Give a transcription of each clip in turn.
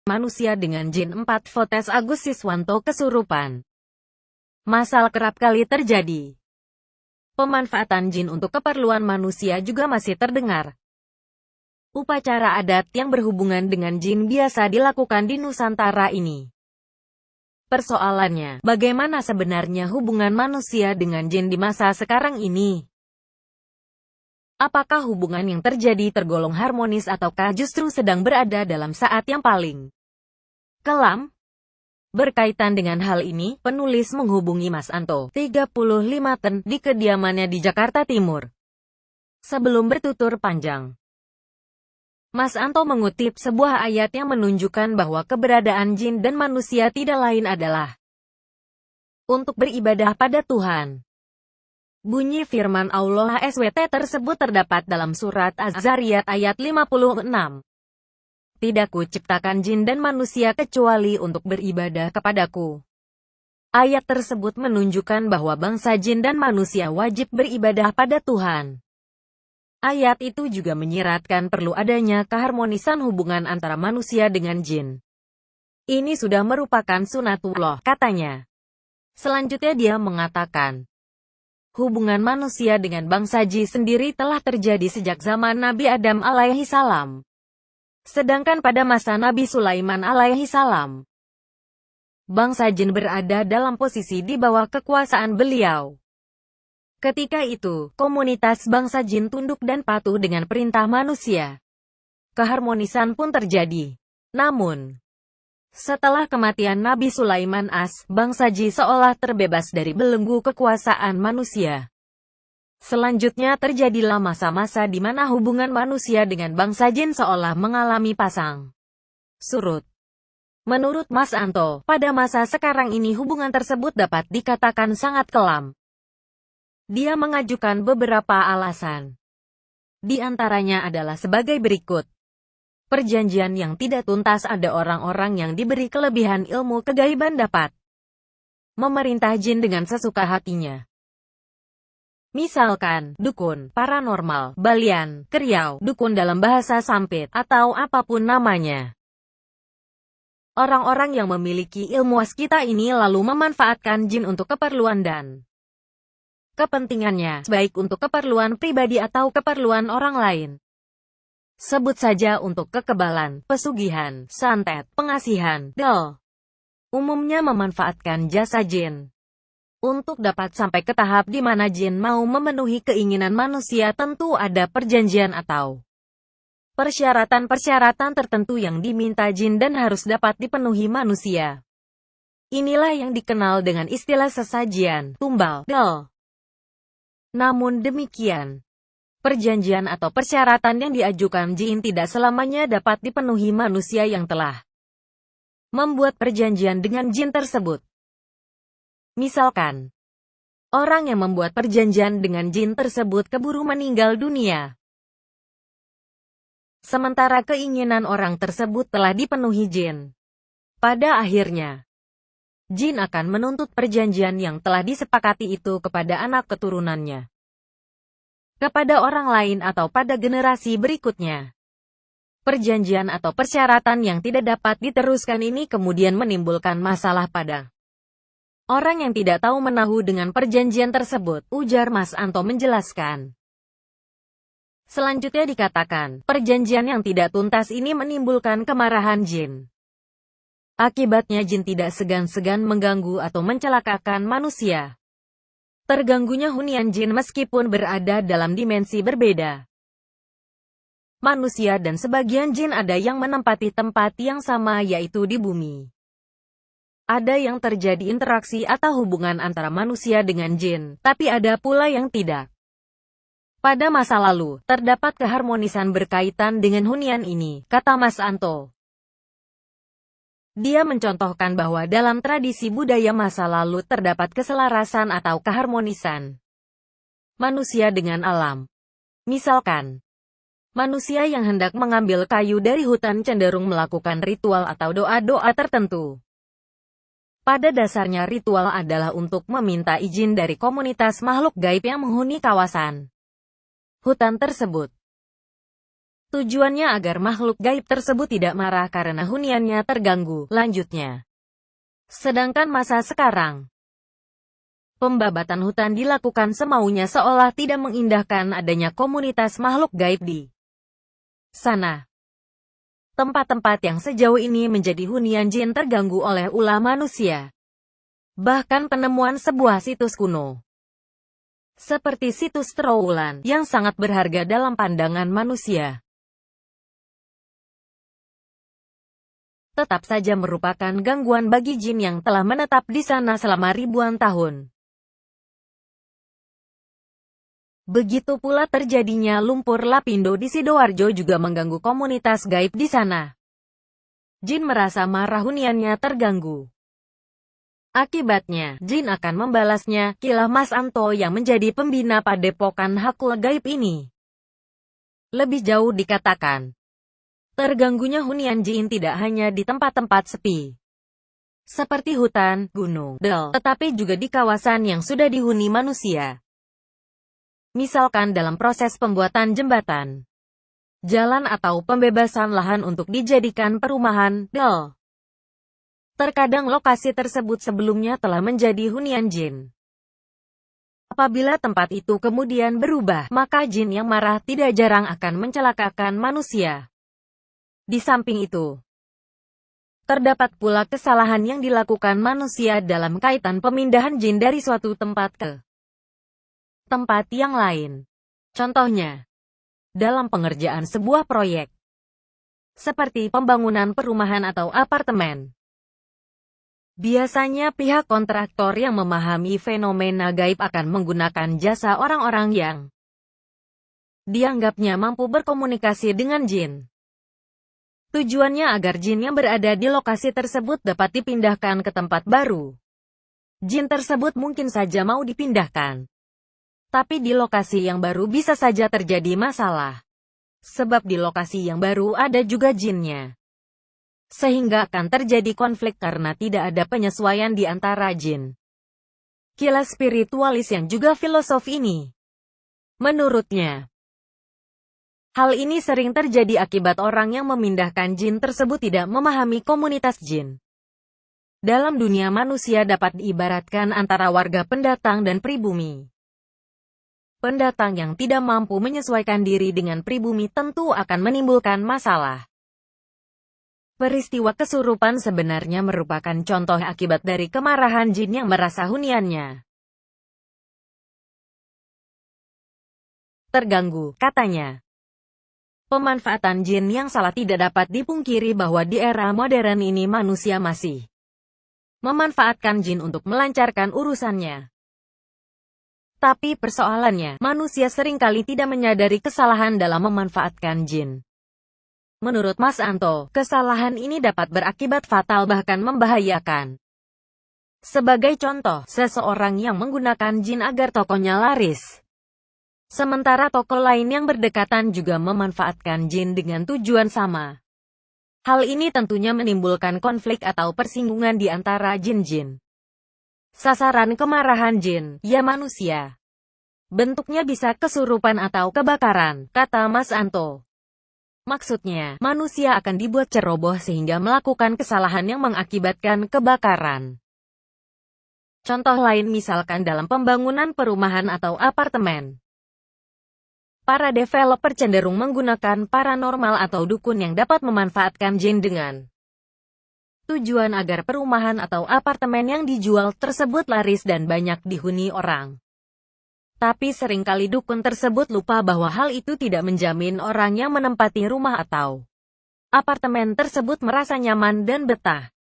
Manusia dengan Jin 4 Fotes Agus Siswanto kesurupan. Masal kerap kali terjadi. Pemanfaatan jin untuk keperluan manusia juga masih terdengar. Upacara adat yang berhubungan dengan jin biasa dilakukan di Nusantara ini. Persoalannya, bagaimana sebenarnya hubungan manusia dengan jin di masa sekarang ini? Apakah hubungan yang terjadi tergolong harmonis ataukah justru sedang berada dalam saat yang paling kelam? Berkaitan dengan hal ini, penulis menghubungi Mas Anto, 35 Ten, di kediamannya di Jakarta Timur. Sebelum bertutur panjang, Mas Anto mengutip sebuah ayat yang menunjukkan bahwa keberadaan jin dan manusia tidak lain adalah untuk beribadah pada Tuhan. Bunyi firman Allah SWT tersebut terdapat dalam surat Az-Zariyat ayat 56. Tidak kuciptakan jin dan manusia kecuali untuk beribadah kepadaku. Ayat tersebut menunjukkan bahwa bangsa jin dan manusia wajib beribadah pada Tuhan. Ayat itu juga menyiratkan perlu adanya keharmonisan hubungan antara manusia dengan jin. Ini sudah merupakan sunatullah, katanya. Selanjutnya dia mengatakan, hubungan manusia dengan bangsa jin sendiri telah terjadi sejak zaman Nabi Adam alaihi salam. Sedangkan pada masa Nabi Sulaiman alaihi salam, bangsa jin berada dalam posisi di bawah kekuasaan beliau. Ketika itu, komunitas bangsa jin tunduk dan patuh dengan perintah manusia. Keharmonisan pun terjadi. Namun, setelah kematian Nabi Sulaiman bangsa jin seolah terbebas dari belenggu kekuasaan manusia. Selanjutnya terjadilah masa-masa di mana hubungan manusia dengan bangsa jin seolah mengalami pasang surut. Menurut Mas Anto, pada masa sekarang ini hubungan tersebut dapat dikatakan sangat kelam. Dia mengajukan beberapa alasan. Di antaranya adalah sebagai berikut. Perjanjian yang tidak tuntas. Ada orang-orang yang diberi kelebihan ilmu kegaiban dapat memerintah jin dengan sesuka hatinya. Misalkan, dukun, paranormal, balian, kriau, dukun dalam bahasa sampit, atau apapun namanya. Orang-orang yang memiliki ilmu waskita ini lalu memanfaatkan jin untuk keperluan dan kepentingannya, baik untuk keperluan pribadi atau keperluan orang lain. Sebut saja untuk kekebalan, pesugihan, santet, pengasihan, umumnya memanfaatkan jasa jin. Untuk dapat sampai ke tahap di mana jin mau memenuhi keinginan manusia tentu ada perjanjian atau persyaratan-persyaratan tertentu yang diminta jin dan harus dapat dipenuhi manusia. Inilah yang dikenal dengan istilah sesajian, tumbal, Namun demikian, perjanjian atau persyaratan yang diajukan jin tidak selamanya dapat dipenuhi manusia yang telah membuat perjanjian dengan jin tersebut. Misalkan, orang yang membuat perjanjian dengan jin tersebut keburu meninggal dunia. Sementara keinginan orang tersebut telah dipenuhi jin. Pada akhirnya, jin akan menuntut perjanjian yang telah disepakati itu kepada anak keturunannya, kepada orang lain atau pada generasi berikutnya. Perjanjian atau persyaratan yang tidak dapat diteruskan ini kemudian menimbulkan masalah pada orang yang tidak tahu menahu dengan perjanjian tersebut, ujar Mas Anto menjelaskan. Selanjutnya dikatakan, perjanjian yang tidak tuntas ini menimbulkan kemarahan jin. Akibatnya jin tidak segan-segan mengganggu atau mencelakakan manusia. Terganggunya hunian jin meskipun berada dalam dimensi berbeda. Manusia dan sebagian jin ada yang menempati tempat yang sama yaitu di bumi. Ada yang terjadi interaksi atau hubungan antara manusia dengan jin, tapi ada pula yang tidak. Pada masa lalu, terdapat keharmonisan berkaitan dengan hunian ini, kata Mas Anto. Dia mencontohkan bahwa dalam tradisi budaya masa lalu terdapat keselarasan atau keharmonisan manusia dengan alam. Misalkan, manusia yang hendak mengambil kayu dari hutan cenderung melakukan ritual atau doa-doa tertentu. Pada dasarnya ritual adalah untuk meminta izin dari komunitas makhluk gaib yang menghuni kawasan hutan tersebut. Tujuannya agar makhluk gaib tersebut tidak marah karena huniannya terganggu. Lanjutnya, sedangkan masa sekarang, pembabatan hutan dilakukan semaunya seolah tidak mengindahkan adanya komunitas makhluk gaib di sana. Tempat-tempat yang sejauh ini menjadi hunian jin terganggu oleh ulah manusia. Bahkan penemuan sebuah situs kuno, seperti situs Trowulan, yang sangat berharga dalam pandangan manusia, tetap saja merupakan gangguan bagi jin yang telah menetap di sana selama ribuan tahun. Begitu pula terjadinya lumpur lapindo di Sidoarjo juga mengganggu komunitas gaib di sana. Jin merasa marah huniannya terganggu. Akibatnya, jin akan membalasnya, kilah Mas Anto yang menjadi pembina padepokan Hakul Gaib ini. Lebih jauh dikatakan, terganggunya hunian jin tidak hanya di tempat-tempat sepi, seperti hutan, gunung, del, tetapi juga di kawasan yang sudah dihuni manusia. Misalkan dalam proses pembuatan jembatan, jalan atau pembebasan lahan untuk dijadikan perumahan, del. Terkadang lokasi tersebut sebelumnya telah menjadi hunian jin. Apabila tempat itu kemudian berubah, maka jin yang marah tidak jarang akan mencelakakan manusia. Di samping itu, terdapat pula kesalahan yang dilakukan manusia dalam kaitan pemindahan jin dari suatu tempat ke tempat yang lain. Contohnya, dalam pengerjaan sebuah proyek, seperti pembangunan perumahan atau apartemen. Biasanya pihak kontraktor yang memahami fenomena gaib akan menggunakan jasa orang-orang yang dianggapnya mampu berkomunikasi dengan jin. Tujuannya agar jin yang berada di lokasi tersebut dapat dipindahkan ke tempat baru. Jin tersebut mungkin saja mau dipindahkan, tapi di lokasi yang baru bisa saja terjadi masalah. Sebab di lokasi yang baru ada juga jinnya. Sehingga akan terjadi konflik karena tidak ada penyesuaian di antara jin. Kilas spiritualis yang juga filosof ini, menurutnya, hal ini sering terjadi akibat orang yang memindahkan jin tersebut tidak memahami komunitas jin. Dalam dunia manusia dapat diibaratkan antara warga pendatang dan pribumi. Pendatang yang tidak mampu menyesuaikan diri dengan pribumi tentu akan menimbulkan masalah. Peristiwa kesurupan sebenarnya merupakan contoh akibat dari kemarahan jin yang merasa huniannya terganggu, katanya. Pemanfaatan jin yang salah tidak dapat dipungkiri bahwa di era modern ini manusia masih memanfaatkan jin untuk melancarkan urusannya. Tapi persoalannya, manusia seringkali tidak menyadari kesalahan dalam memanfaatkan jin. Menurut Mas Anto, kesalahan ini dapat berakibat fatal bahkan membahayakan. Sebagai contoh, seseorang yang menggunakan jin agar tokonya laris, sementara toko lain yang berdekatan juga memanfaatkan jin dengan tujuan sama. Hal ini tentunya menimbulkan konflik atau persinggungan di antara jin-jin. Sasaran kemarahan jin, ya manusia. Bentuknya bisa kesurupan atau kebakaran, kata Mas Anto. Maksudnya, manusia akan dibuat ceroboh sehingga melakukan kesalahan yang mengakibatkan kebakaran. Contoh lain misalkan dalam pembangunan perumahan atau apartemen. Para developer cenderung menggunakan paranormal atau dukun yang dapat memanfaatkan jin dengan tujuan agar perumahan atau apartemen yang dijual tersebut laris dan banyak dihuni orang. Tapi seringkali dukun tersebut lupa bahwa hal itu tidak menjamin orang yang menempati rumah atau apartemen tersebut merasa nyaman dan betah.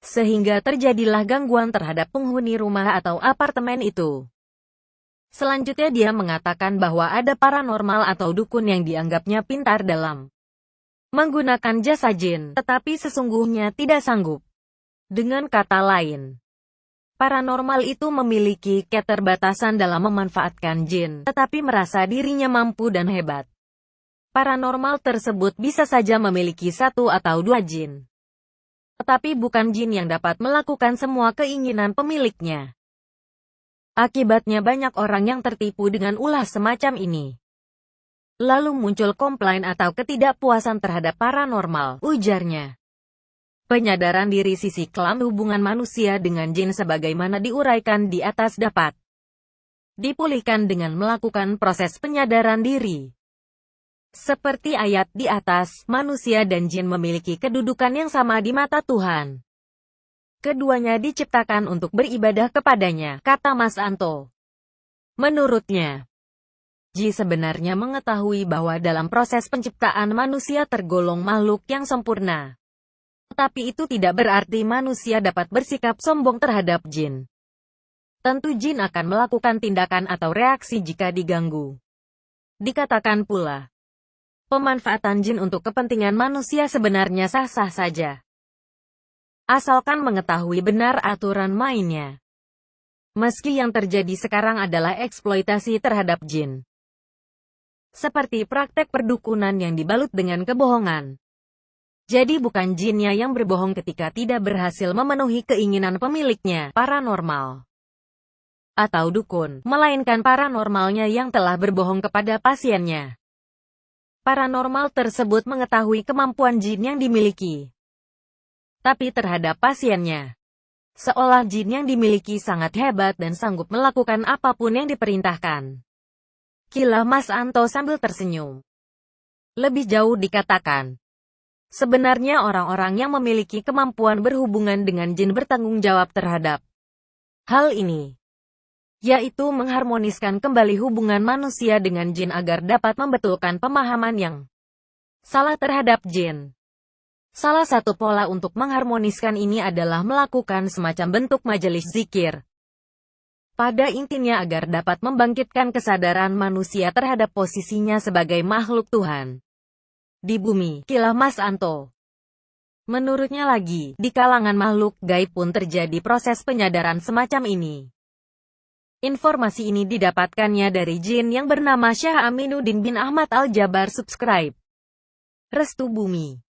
Sehingga terjadilah gangguan terhadap penghuni rumah atau apartemen itu. Selanjutnya dia mengatakan bahwa ada paranormal atau dukun yang dianggapnya pintar dalam menggunakan jasa jin, tetapi sesungguhnya tidak sanggup. Dengan kata lain, paranormal itu memiliki keterbatasan dalam memanfaatkan jin, tetapi merasa dirinya mampu dan hebat. Paranormal tersebut bisa saja memiliki satu atau dua jin, tetapi bukan jin yang dapat melakukan semua keinginan pemiliknya. Akibatnya banyak orang yang tertipu dengan ulah semacam ini. Lalu muncul komplain atau ketidakpuasan terhadap paranormal, ujarnya. Penyadaran diri sisi kelam hubungan manusia dengan jin sebagaimana diuraikan di atas dapat dipulihkan dengan melakukan proses penyadaran diri. Seperti ayat di atas, manusia dan jin memiliki kedudukan yang sama di mata Tuhan. Keduanya diciptakan untuk beribadah kepadanya, kata Mas Anto. Menurutnya, Ji sebenarnya mengetahui bahwa dalam proses penciptaan manusia tergolong makhluk yang sempurna. Tapi itu tidak berarti manusia dapat bersikap sombong terhadap jin. Tentu jin akan melakukan tindakan atau reaksi jika diganggu. Dikatakan pula, pemanfaatan jin untuk kepentingan manusia sebenarnya sah-sah saja. Asalkan mengetahui benar aturan mainnya. Meski yang terjadi sekarang adalah eksploitasi terhadap jin. Seperti praktek perdukunan yang dibalut dengan kebohongan. Jadi bukan jinnya yang berbohong ketika tidak berhasil memenuhi keinginan pemiliknya, paranormal. Atau dukun, melainkan paranormalnya yang telah berbohong kepada pasiennya. Paranormal tersebut mengetahui kemampuan jin yang dimiliki. Tapi terhadap pasiennya, seolah jin yang dimiliki sangat hebat dan sanggup melakukan apapun yang diperintahkan. Kilah Mas Anto sambil tersenyum. Lebih jauh dikatakan, sebenarnya orang-orang yang memiliki kemampuan berhubungan dengan jin bertanggung jawab terhadap hal ini, yaitu mengharmoniskan kembali hubungan manusia dengan jin agar dapat membetulkan pemahaman yang salah terhadap jin. Salah satu pola untuk mengharmoniskan ini adalah melakukan semacam bentuk majelis zikir. Pada intinya agar dapat membangkitkan kesadaran manusia terhadap posisinya sebagai makhluk Tuhan di bumi, kilah Mas Anto. Menurutnya lagi, di kalangan makhluk gaib pun terjadi proses penyadaran semacam ini. Informasi ini didapatkannya dari jin yang bernama Syah Aminuddin bin Ahmad Al-Jabar. Subscribe Restu Bumi.